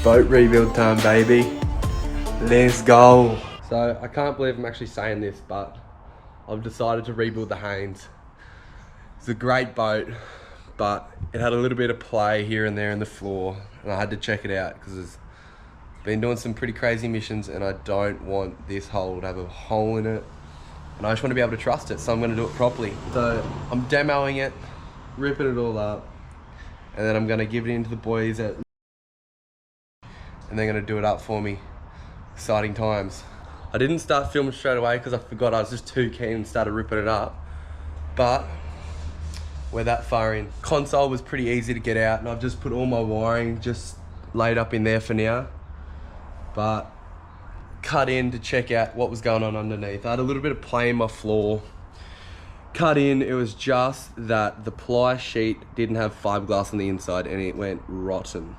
Boat rebuild time, baby. Let's go. So I can't believe I'm actually saying this, but I've decided to rebuild the Haines. It's a great boat, but it had a little bit of play here and there in the floor, and I had to check it out because it's been doing some pretty crazy missions, and I don't want this hull to have a hole in it, and I just want to be able to trust it, so I'm going to do it properly. So I'm demoing it, ripping it all up, and then I'm going to give it into the boys and they're going to do it up for me. Exciting times. I didn't start filming straight away because I forgot. I was just too keen and started ripping it up, but we're that far in. Console was pretty easy to get out, and I've just put all my wiring just laid up in there for now, but cut in to check out what was going on underneath. I had a little bit of play in my floor. Cut in, it was just that the ply sheet didn't have fiberglass on the inside and it went rotten.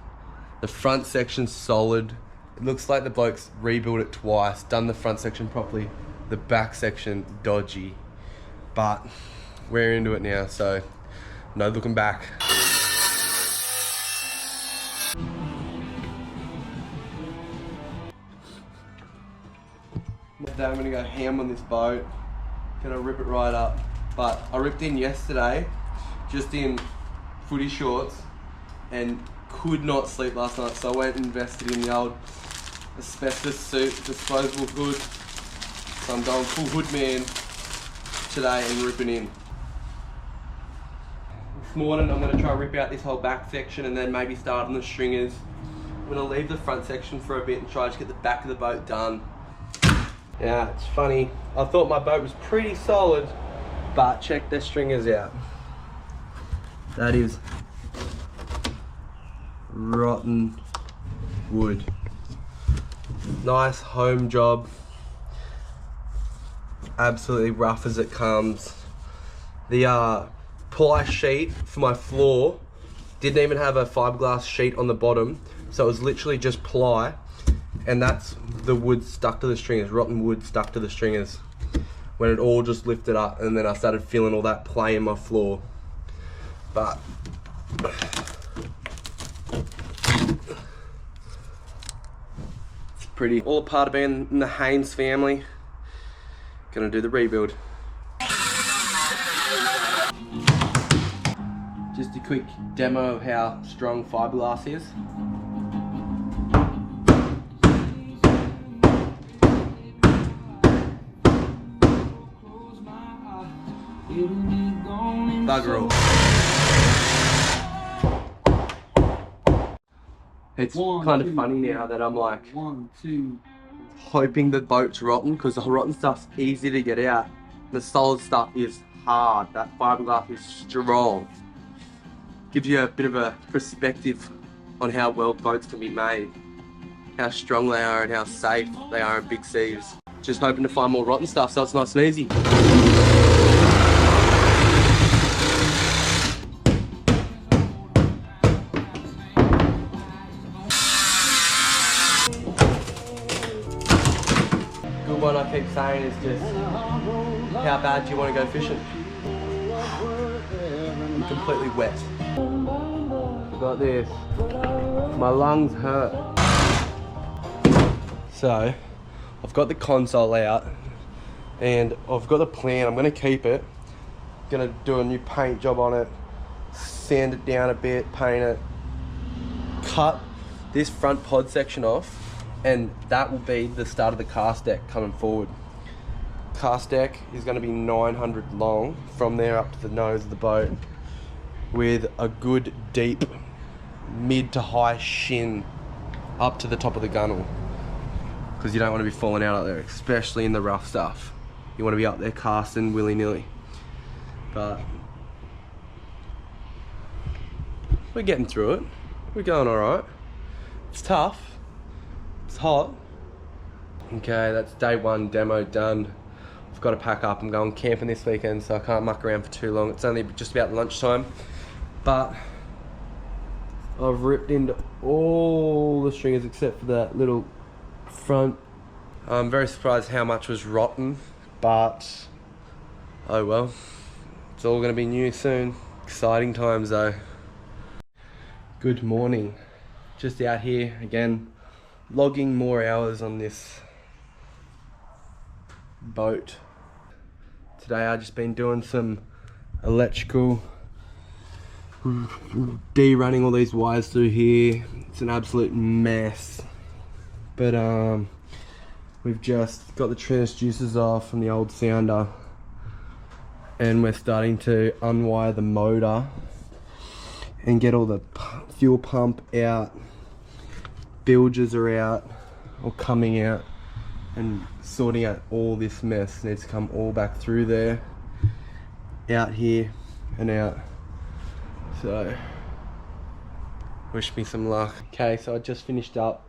The front section's solid. It looks like the blokes rebuilt it twice, done the front section properly, the back section dodgy. But we're into it now, so no looking back. Today I'm gonna go ham on this boat. Gonna rip it right up. But I ripped in yesterday, just in footy shorts, and could not sleep last night, so I went and invested in the old asbestos suit, disposable hood. So I'm going full hood man today and ripping in. This morning I'm going to try and rip out this whole back section and then maybe start on the stringers. I'm going to leave the front section for a bit and try to get the back of the boat done. Yeah, it's funny. I thought my boat was pretty solid, but check the stringers out. That is rotten wood. Nice home job. Absolutely rough as it comes. The ply sheet for my floor didn't even have a fiberglass sheet on the bottom, so it was literally just ply, and that's the wood stuck to the stringers, rotten wood stuck to the stringers, when it all just lifted up, and then I started feeling all that play in my floor. But it's pretty. All a part of being in the Haines family. Gonna do the rebuild. Just a quick demo of how strong fiberglass is. Bugger all. It's kind of funny now that I'm like hoping the boat's rotten, because the rotten stuff's easy to get out. The solid stuff is hard. That fiberglass is strong. Gives you a bit of a perspective on how well boats can be made, how strong they are and how safe they are in big seas. Just hoping to find more rotten stuff so it's nice and easy. Good one I keep saying is just, how bad do you want to go fishing? I'm completely wet. Got this. My lungs hurt. So, I've got the console out and I've got the plan. I'm going to keep it. Going to do a new paint job on it, sand it down a bit, paint it, cut this front pod section off, and that will be the start of the cast deck coming forward. Cast deck is going to be 900 long from there up to the nose of the boat, with a good deep mid to high shin up to the top of the gunnel, because you don't want to be falling out there, especially in the rough stuff. You want to be up there casting willy-nilly. But we're getting through it. We're going alright. It's tough. It's hot. Okay, that's day one demo done. I've got to pack up. I'm going camping this weekend, so I can't muck around for too long. It's only just about lunchtime, but I've ripped into all the stringers except for that little front. I'm very surprised how much was rotten, but oh well. It's all going to be new soon. Exciting times though. Good morning. just out here again, logging more hours on this boat. Today I've just been doing some electrical, de-running all these wires through here. It's an absolute mess, but we've just got the transducers off from the old sounder, and we're starting to unwire the motor and get all the fuel pump out. Bilges are out or coming out, and sorting out all this mess. Needs to come all back through there, out here and out. So wish me some luck. Okay, so I just finished up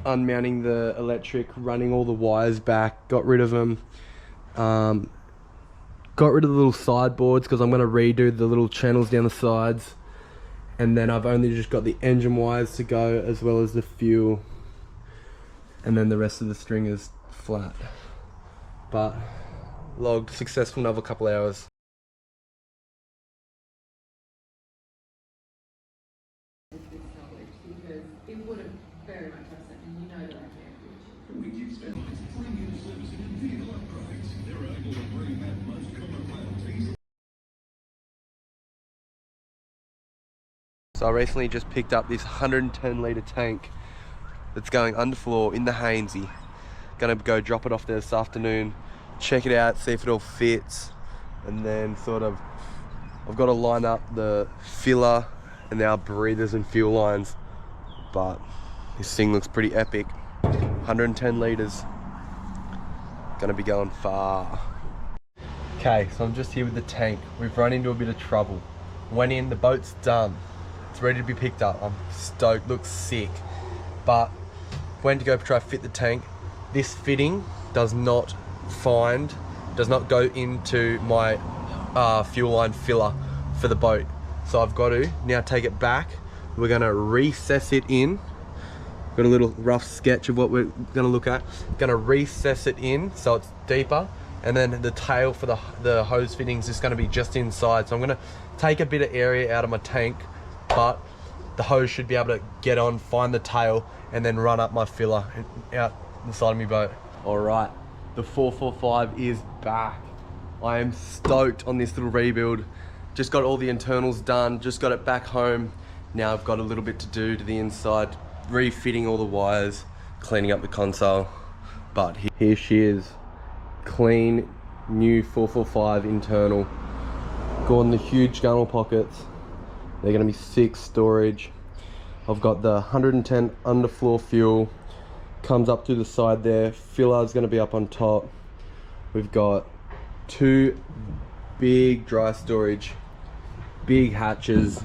unmounting the electric, running all the wires back, got rid of them, got rid of the little sideboards because I'm going to redo the little channels down the sides, and then I've only just got the engine wires to go as well as the fuel, and then the rest of the string is flat. But logged successful, another couple hours. Because it would have very much upset me, you know that I care. We keep spending 3 years servicing and vehicle upgrades. They're able to bring that most common penalties. So I recently just picked up this 110 litre tank that's going underfloor in the Haines. Gonna go drop it off there this afternoon, check it out, see if it all fits, and then sort of, I've got to line up the filler and our breathers and fuel lines, but this thing looks pretty epic. 110 litres, gonna be going far. Okay, so I'm just here with the tank. We've run into a bit of trouble. Went in, the boat's done. It's ready to be picked up. I'm stoked, looks sick. But went to go try to fit the tank. This fitting does not go into my fuel line filler for the boat. So I've got to now take it back. We're gonna recess it in. Got a little rough sketch of what we're gonna look at. Gonna recess it in so it's deeper, and then the tail for the hose fittings is gonna be just inside. So I'm gonna take a bit of area out of my tank, but the hose should be able to get on, find the tail, and then run up my filler out the side of my boat. All right, the 445 is back. I am stoked on this little rebuild. Just got all the internals done, just got it back home. Now I've got a little bit to do to the inside, refitting all the wires, cleaning up the console. But here she is, clean, new 445 internal. Gone the huge gunnel pockets. They're gonna be 6 storage. I've got the 110 underfloor fuel, comes up through the side there. Filler is gonna be up on top. We've got 2 big dry storage, big hatches.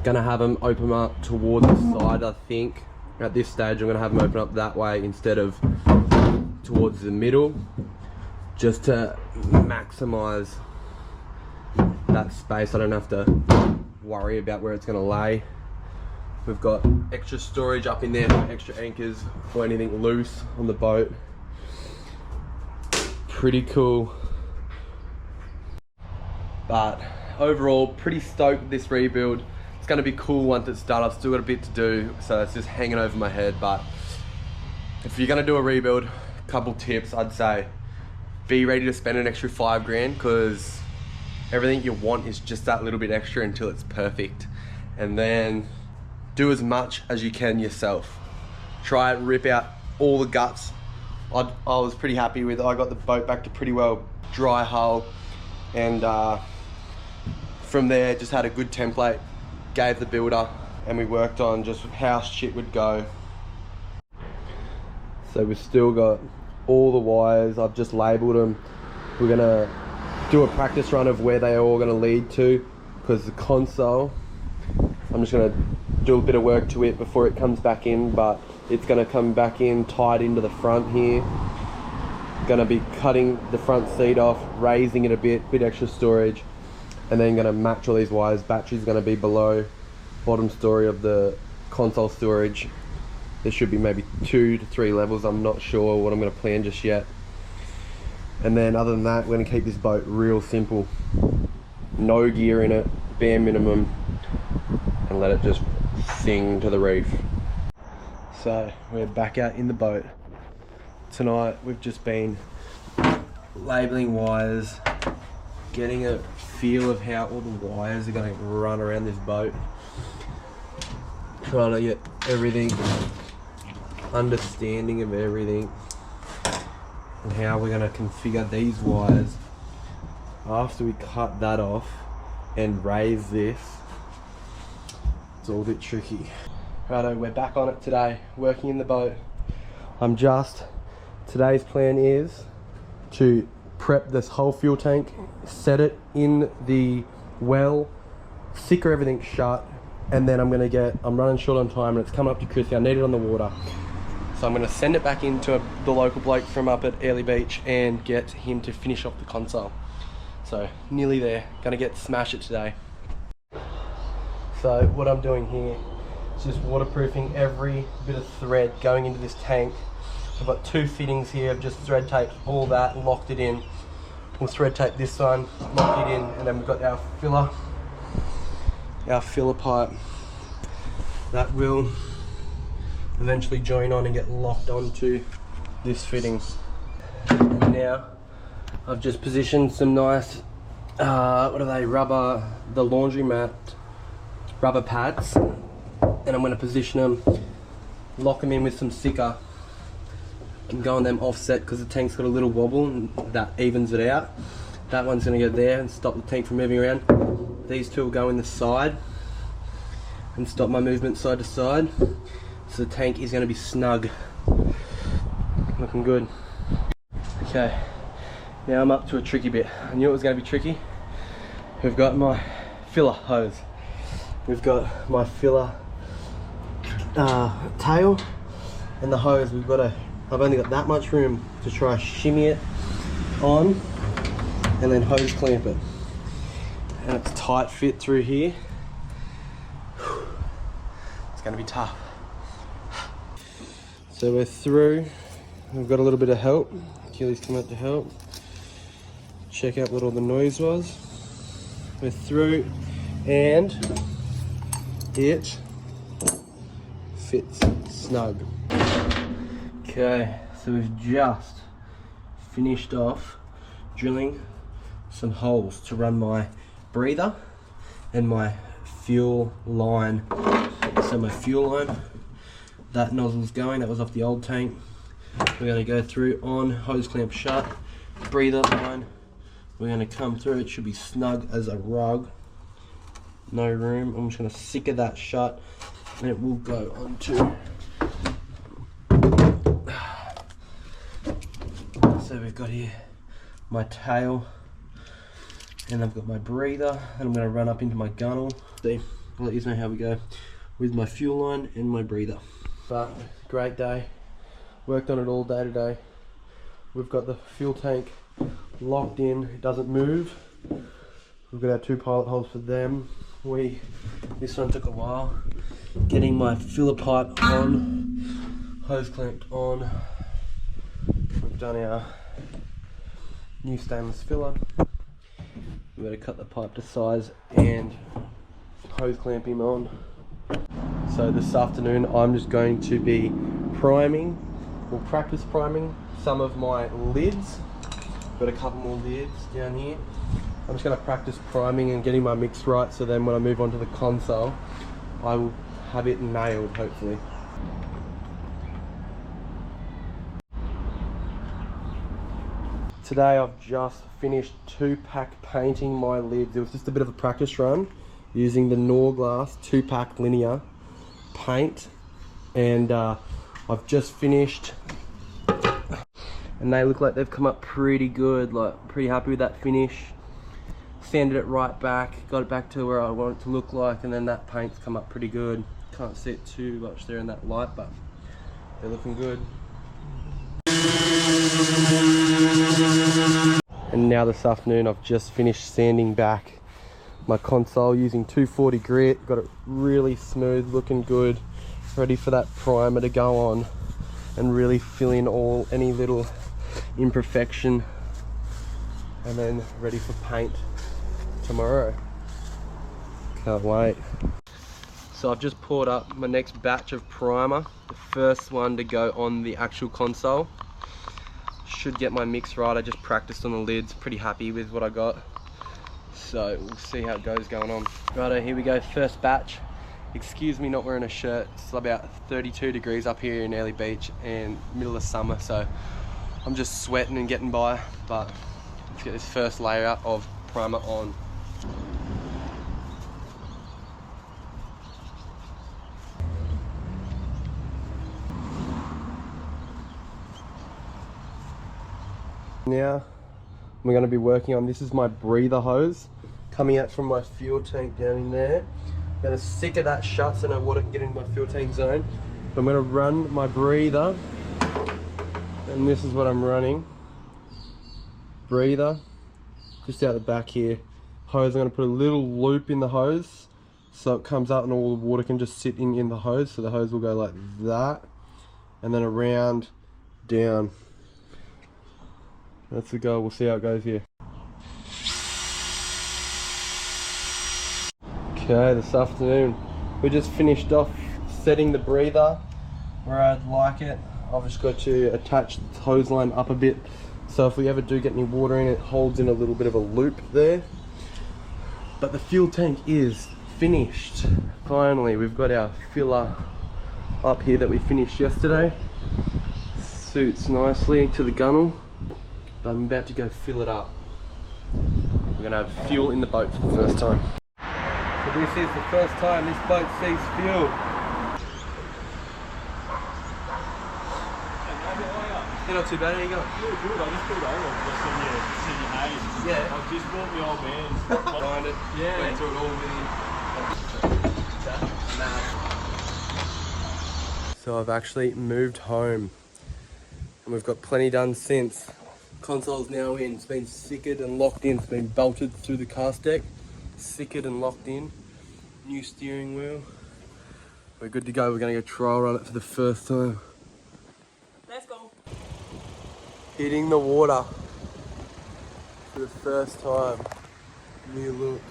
Gonna have them open up towards the side, I think. At this stage, I'm gonna have them open up that way instead of towards the middle, just to maximize that space. I don't have to worry about where it's gonna lay. We've got extra storage up in there for extra anchors or anything loose on the boat. Pretty cool. But overall, pretty stoked with this rebuild. It's gonna be cool once it's done. I've still got a bit to do, so it's just hanging over my head. But if you're gonna do a rebuild, a couple tips I'd say: be ready to spend an extra 5 grand, because everything you want is just that little bit extra until it's perfect. And then do as much as you can yourself. Try and rip out all the guts. I was pretty happy with, I got the boat back to pretty well dry hull, and from there just had a good template, gave the builder, and we worked on just how shit would go. So we've still got all the wires, I've just labelled them. We're gonna do a practice run of where they are all gonna lead to, because the console, I'm just gonna do a bit of work to it before it comes back in, but it's gonna come back in tied into the front here. Gonna be cutting the front seat off, raising it a bit extra storage, and then gonna match all these wires. Battery's gonna be below, bottom story of the console storage. There should be maybe 2 to 3 levels. I'm not sure what I'm gonna plan just yet. And then other than that, we're gonna keep this boat real simple. No gear in it, bare minimum, and let it just sing to the reef. So we're back out in the boat. Tonight we've just been labelling wires, getting a feel of how all the wires are going to run around this boat. Trying to get everything, understanding of everything, and how we're going to configure these wires after we cut that off and raise this. It's all a bit tricky. Righto, we're back on it today, working in the boat. Today's plan is to prep this whole fuel tank, set it in the well, secure everything shut, and then I'm running short on time and it's coming up to Chrissy. I need it on the water. So I'm gonna send it back into the local bloke from up at Airlie Beach and get him to finish off the console. So nearly there, gonna smash it today. So what I'm doing here is just waterproofing every bit of thread going into this tank. I've got 2 fittings here, I've just thread taped all that, locked it in. We'll thread tape this one, lock it in, and then we've got our filler pipe that will eventually join on and get locked onto this fitting. Now I've just positioned some nice the laundromat rubber pads, and I'm going to position them, lock them in with some sticker and go on them offset because the tank's got a little wobble and that evens it out. That one's going to go there and stop the tank from moving around. These 2 will go in the side and stop my movement side to side. So the tank is going to be snug. Looking good. Okay, now I'm up to a tricky bit. I knew it was going to be tricky. We've got my filler hose. We've got my filler tail and the hose. I've only got that much room to try shimmy it on and then hose clamp it. And it's tight fit through here. It's going to be tough. So we're through. We've got a little bit of help. Keely's come out to help. Check out what all the noise was. We're through and it fits snug. Okay, so we've just finished off drilling some holes to run my breather and my fuel line. So my fuel line, that nozzle's going, that was off the old tank. We're going to go through on, hose clamp shut, breather line. We're going to come through, it should be snug as a rug. No room. I'm just going to secure that shut and it will go onto. So we've got here my tail and I've got my breather and I'm going to run up into my gunnel. See, I'll let you know how we go with my fuel line and my breather. But great day, worked on it all day today. We've got the fuel tank locked in, it doesn't move. We've got our 2 pilot holes for them. This one took a while. Getting my filler pipe on, hose clamped on. We've done our new stainless filler. We've got to cut the pipe to size and hose clamp him on. So this afternoon I'm just going to be priming, or practice priming some of my lids. Got a couple more lids down here. I'm just going to practice priming and getting my mix right, so then when I move on to the console I will have it nailed hopefully. Today I've just finished 2-pack painting my lids. It was just a bit of a practice run using the Norglass 2-pack linear paint, and I've just finished and they look like they've come up pretty good, like pretty happy with that finish. Sanded it right back, got it back to where I want it to look like, and then that paint's come up pretty good. Can't see it too much there in that light, but they're looking good. And now this afternoon I've just finished sanding back my console using 240 grit, got it really smooth, looking good, ready for that primer to go on and really fill in any little imperfection, and then ready for paint tomorrow. Can't wait. So I've just poured up my next batch of primer, the first one to go on the actual console. Should get my mix right. I just practiced on the lids. Pretty happy with what I got. So we'll see how it goes going on. Righto, here we go, first batch. Excuse me not wearing a shirt. It's about 32 degrees up here in Airlie Beach and middle of summer, so I'm just sweating and getting by. But let's get this first layer of primer on. Now we're going to be working on, this is my breather hose coming out from my fuel tank down in there. I'm going to sticker that shut so no water can get into my fuel tank zone. I'm going to run my breather, and this is what I'm running. Breather just out the back here. Hose, I'm going to put a little loop in the hose so it comes out and all the water can just sit in the hose. So the hose will go like that and then around, down. That's the goal. We'll see how it goes here. Okay, this afternoon we just finished off setting the breather where I'd like it. I've just got to attach the hose line up a bit so if we ever do get any water in, it holds in a little bit of a loop there. But the fuel tank is finished. Finally, we've got our filler up here that we finished yesterday. Suits nicely to the gunnel. I'm about to go fill it up. We're gonna have fuel in the boat for the first time. So this is the first time this boat sees fuel. You're not too bad, how you going? Yeah, good. I just pulled over just on your Haines. Yeah. I've just brought my old man. Find it, Yeah. went through it all with him. So I've actually moved home and we've got plenty done since. Console's now in, it's been sickered and locked in, it's been bolted through the cast deck, sickered and locked in. New steering wheel. We're good to go, we're gonna go trial run it for the first time. Let's go. Hitting the water for the first time. New look.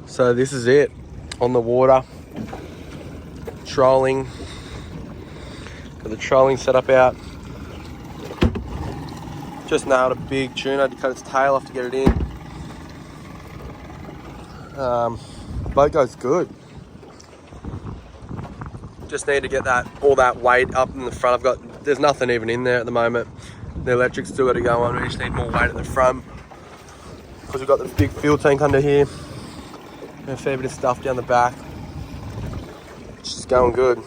So this is it, on the water, trolling. Got the trolling set up out. Just nailed a big tuna, I had to cut its tail off to get it in. Boat goes good. Just need to get all that weight up in the front. There's nothing even in there at the moment. The electric's still got to go on. We just need more weight at the front because we've got the big fuel tank under here and a fair bit of stuff down the back. It's just going good.